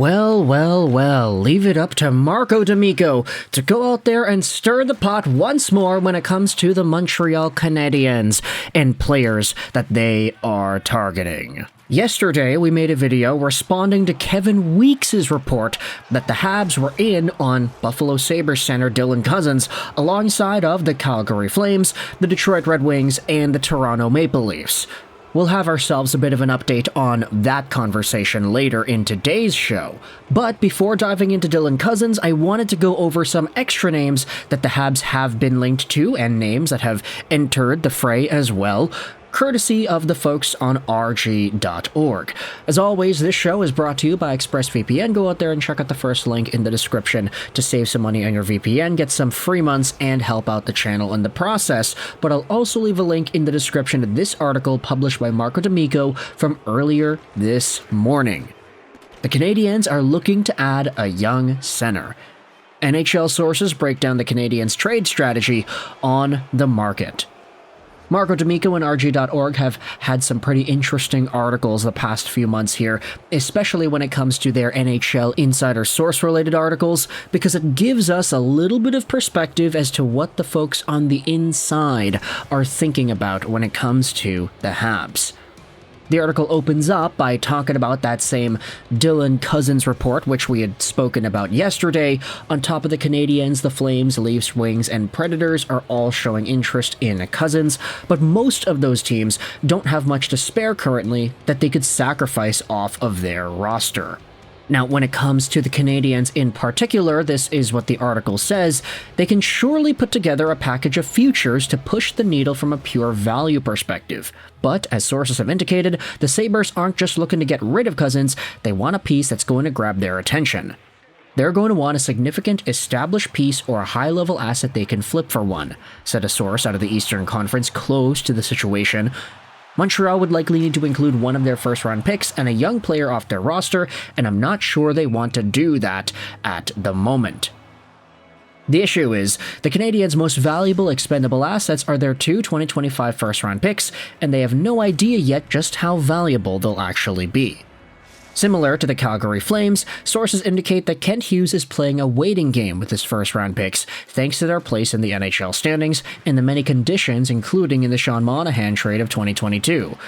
Well, leave it up to Marco D'Amico to go out there and stir the pot once more when it comes to the Montreal Canadiens and players that they are targeting. Yesterday, we made a video responding to Kevin Weeks' report that the Habs were in on Buffalo Sabres center Dylan Cozens alongside of the Calgary Flames, the Detroit Red Wings, and the Toronto Maple Leafs. We'll have ourselves a bit of an update on that conversation later in today's show. But before diving into Dylan Cozens, I wanted to go over some extra names that the Habs have been linked to and names that have entered the fray as well, courtesy of the folks on rg.org. As always, this show is brought to you by ExpressVPN. Go out there and check out the first link in the description to save some money on your VPN, get some free months, and help out the channel in the process. But I'll also leave a link in the description to this article published by Marco D'Amico from earlier this morning. The Canadiens are looking to add a young center. NHL sources break down the Canadiens' trade strategy on the market. Marco D'Amico and RG.org have had some pretty interesting articles the past few months here, especially when it comes to their NHL insider source-related articles, because it gives us a little bit of perspective as to what the folks on the inside are thinking about when it comes to the Habs. The article opens up by talking about that same Dylan Cozens report, which we had spoken about yesterday. On top of the Canadiens, the Flames, Leafs, Wings, and Predators are all showing interest in Cozens, but most of those teams don't have much to spare currently that they could sacrifice off of their roster. Now, when it comes to the Canadiens in particular, this is what the article says, they can surely put together a package of futures to push the needle from a pure value perspective. But, as sources have indicated, the Sabres aren't just looking to get rid of Cozens, they want a piece that's going to grab their attention. They're going to want a significant established piece or a high-level asset they can flip for one, said a source out of the Eastern Conference close to the situation. Montreal would likely need to include one of their first-round picks and a young player off their roster, and I'm not sure they want to do that at the moment. The issue is, the Canadiens' most valuable expendable assets are their two 2025 first-round picks, and they have no idea yet just how valuable they'll actually be. Similar to the Calgary Flames, sources indicate that Kent Hughes is playing a waiting game with his first-round picks, thanks to their place in the NHL standings and the many conditions, including in the Sean Monahan trade of 2022.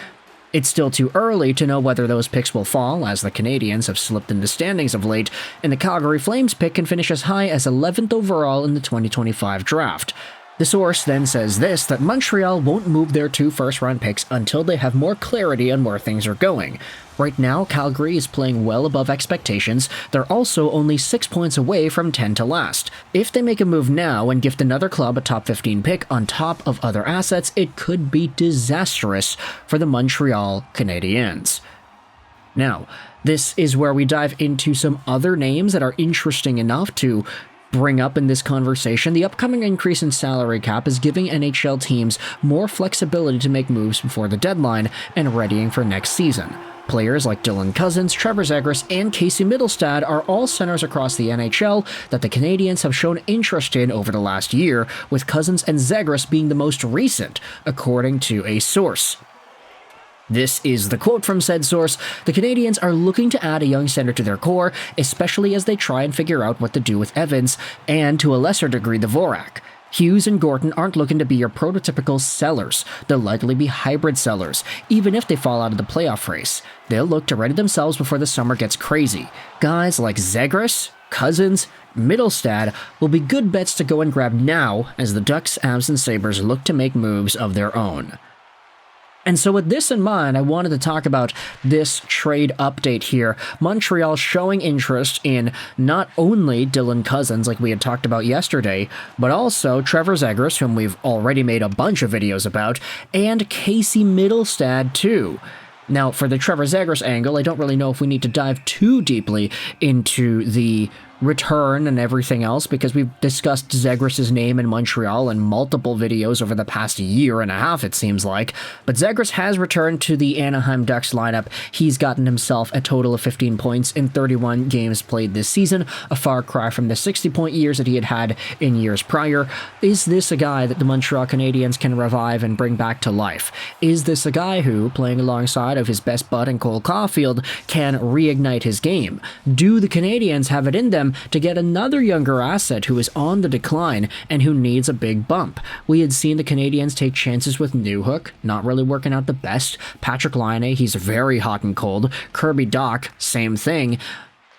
It's still too early to know whether those picks will fall, as the Canadiens have slipped in the standings of late, and the Calgary Flames pick can finish as high as 11th overall in the 2025 draft. The source then says this, that Montreal won't move their two first-round picks until they have more clarity on where things are going. Right now, Calgary is playing well above expectations. They're also only 6 points away from 10 to last. If they make a move now and gift another club a top 15 pick on top of other assets, it could be disastrous for the Montreal Canadiens. Now, this is where we dive into some other names that are interesting enough to bring up in this conversation. The upcoming increase in salary cap is giving NHL teams more flexibility to make moves before the deadline and readying for next season. Players like Dylan Cozens, Trevor Zegras, and Casey Mittelstadt are all centers across the NHL that the Canadiens have shown interest in over the last year, with Cozens and Zegras being the most recent, according to a source. This is the quote from said source: "The Canadiens are looking to add a young center to their core, especially as they try and figure out what to do with Evans, and to a lesser degree Dvorak. Hughes and Gorton aren't looking to be your prototypical sellers. They'll likely be hybrid sellers, even if they fall out of the playoff race. They'll look to ready themselves before the summer gets crazy. Guys like Zegras, Cozens, Mittelstadt will be good bets to go and grab now as the Ducks, Avs, and Sabres look to make moves of their own." And so with this in mind, I wanted to talk about this trade update here. Montreal showing interest in not only Dylan Cozens, like we had talked about yesterday, but also Trevor Zegras, whom we've already made a bunch of videos about, and Casey Mittelstadt too. Now, for the Trevor Zegras angle, I don't really know if we need to dive too deeply into the return and everything else, because we've discussed Zegras' name in Montreal in multiple videos over the past year and a half, it seems like. But Zegras has returned to the Anaheim Ducks lineup. He's gotten himself a total of 15 points in 31 games played this season, a far cry from the 60-point years that he had had in years prior. Is this a guy that the Montreal Canadiens can revive and bring back to life? Is this a guy who, playing alongside of his best bud in Cole Caulfield, can reignite his game? Do the Canadiens have it in them to get another younger asset who is on the decline and who needs a big bump? We had seen the Canadiens take chances with Newhook, not really working out the best. Patrik Laine, he's very hot and cold. Kirby Dach, same thing.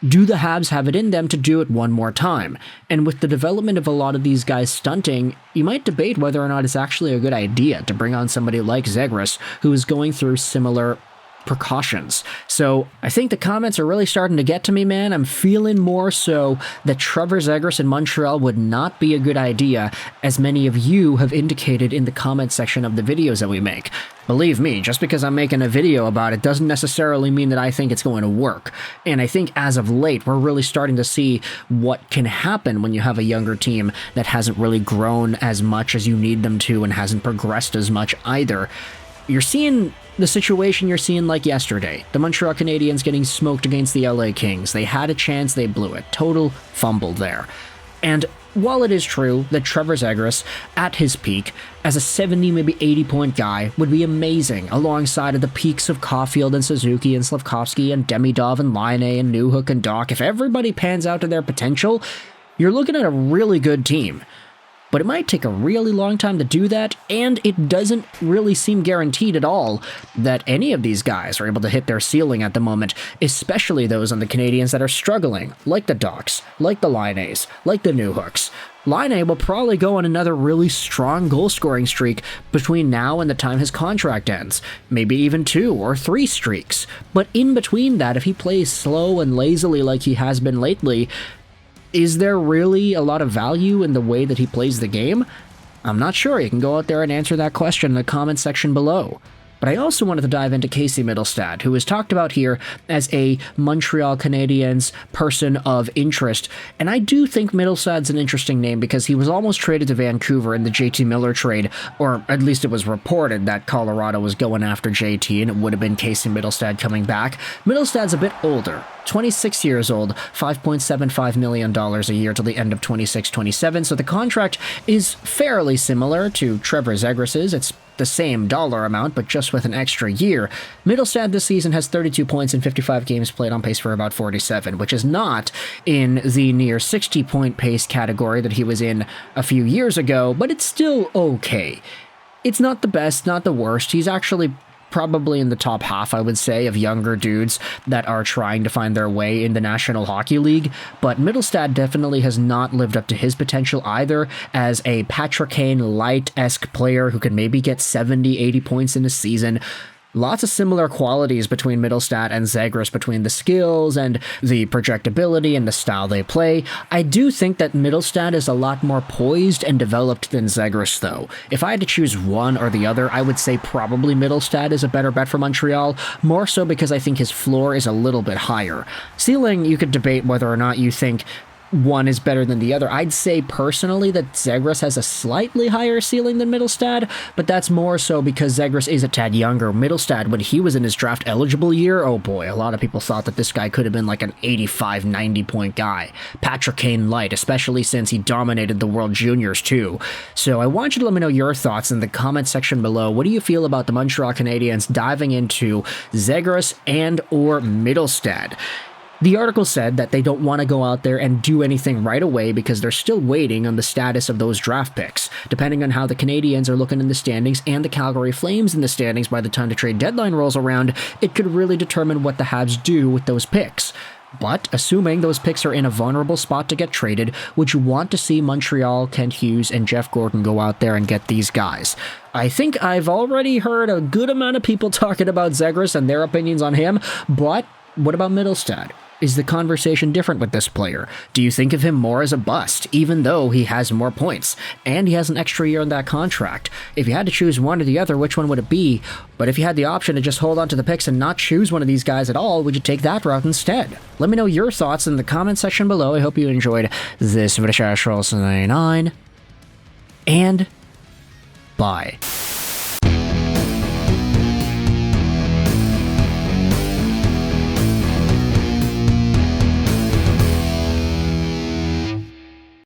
Do the Habs have it in them to do it one more time? And with the development of a lot of these guys stunting, you might debate whether or not it's actually a good idea to bring on somebody like Zegras, who is going through similar precautions. So I think the comments are really starting to get to me, man. I'm feeling more so that Trevor Zegras in Montreal would not be a good idea, as many of you have indicated in the comment section of the videos that we make. Believe me, just because I'm making a video about it doesn't necessarily mean that I think it's going to work. And I think as of late, we're really starting to see what can happen when you have a younger team that hasn't really grown as much as you need them to and hasn't progressed as much either. You're seeing the situation you're seeing like yesterday. The Montreal Canadiens getting smoked against the LA Kings. They had a chance, they blew it. Total fumble there. And while it is true that Trevor Zegras, at his peak, as a 70, maybe 80-point guy, would be amazing alongside of the peaks of Caulfield and Suzuki and Slavkovsky and Demidov and Laine and Newhook and Dach, if everybody pans out to their potential, you're looking at a really good team. But it might take a really long time to do that, and it doesn't really seem guaranteed at all that any of these guys are able to hit their ceiling at the moment, especially those on the Canadiens that are struggling, like the Dachs, like the Laines, like the Newhooks. Laine will probably go on another really strong goal-scoring streak between now and the time his contract ends, maybe even 2 or 3 streaks. But in between that, if he plays slow and lazily like he has been lately, is there really a lot of value in the way that he plays the game? I'm not sure. You can go out there and answer that question in the comment section below. But I also wanted to dive into Casey Mittelstadt, who is talked about here as a Montreal Canadiens person of interest. And I do think Mittelstadt's an interesting name because he was almost traded to Vancouver in the JT Miller trade, or at least it was reported that Colorado was going after JT and it would have been Casey Mittelstadt coming back. Mittelstadt's a bit older. 26 years old, $5.75 million a year till the end of 26-27, so the contract is fairly similar to Trevor Zegras's. It's the same dollar amount, but just with an extra year. Mittelstadt this season has 32 points in 55 games played, on pace for about 47, which is not in the near 60-point pace category that he was in a few years ago, but it's still okay. It's not the best, not the worst. He's actually probably in the top half, I would say, of younger dudes that are trying to find their way in the National Hockey League, but Mittelstadt definitely has not lived up to his potential either as a Patrick Kane light-esque player who can maybe get 70, 80 points in a season. Lots of similar qualities between Mittelstadt and Zegras, between the skills and the projectability and the style they play. I do think that Mittelstadt is a lot more poised and developed than Zegras, though. If I had to choose one or the other, I would say probably Mittelstadt is a better bet for Montreal, more so because I think his floor is a little bit higher. Ceiling, you could debate whether or not you think one is better than the other. I'd say personally that Zegras has a slightly higher ceiling than Mittelstadt, but that's more so because Zegras is a tad younger. Mittelstadt, when he was in his draft eligible year, oh boy, a lot of people thought that this guy could have been like an 85, 90-point guy. Patrick Kane light, especially since he dominated the World Juniors too. So I want you to let me know your thoughts in the comment section below. What do you feel about the Montreal Canadiens diving into Zegras and or Mittelstadt? The article said that they don't want to go out there and do anything right away because they're still waiting on the status of those draft picks. Depending on how the Canadiens are looking in the standings and the Calgary Flames in the standings by the time the trade deadline rolls around, it could really determine what the Habs do with those picks. But, assuming those picks are in a vulnerable spot to get traded, would you want to see Montreal, Kent Hughes, and Jeff Gordon go out there and get these guys? I think I've already heard a good amount of people talking about Zegras and their opinions on him, but what about Mittelstadt? Is the conversation different with this player? Do you think of him more as a bust, even though he has more points, and he has an extra year on that contract? If you had to choose one or the other, which one would it be? But if you had the option to just hold on to the picks and not choose one of these guys at all, would you take that route instead? Let me know your thoughts in the comment section below. I hope you enjoyed this video. And bye.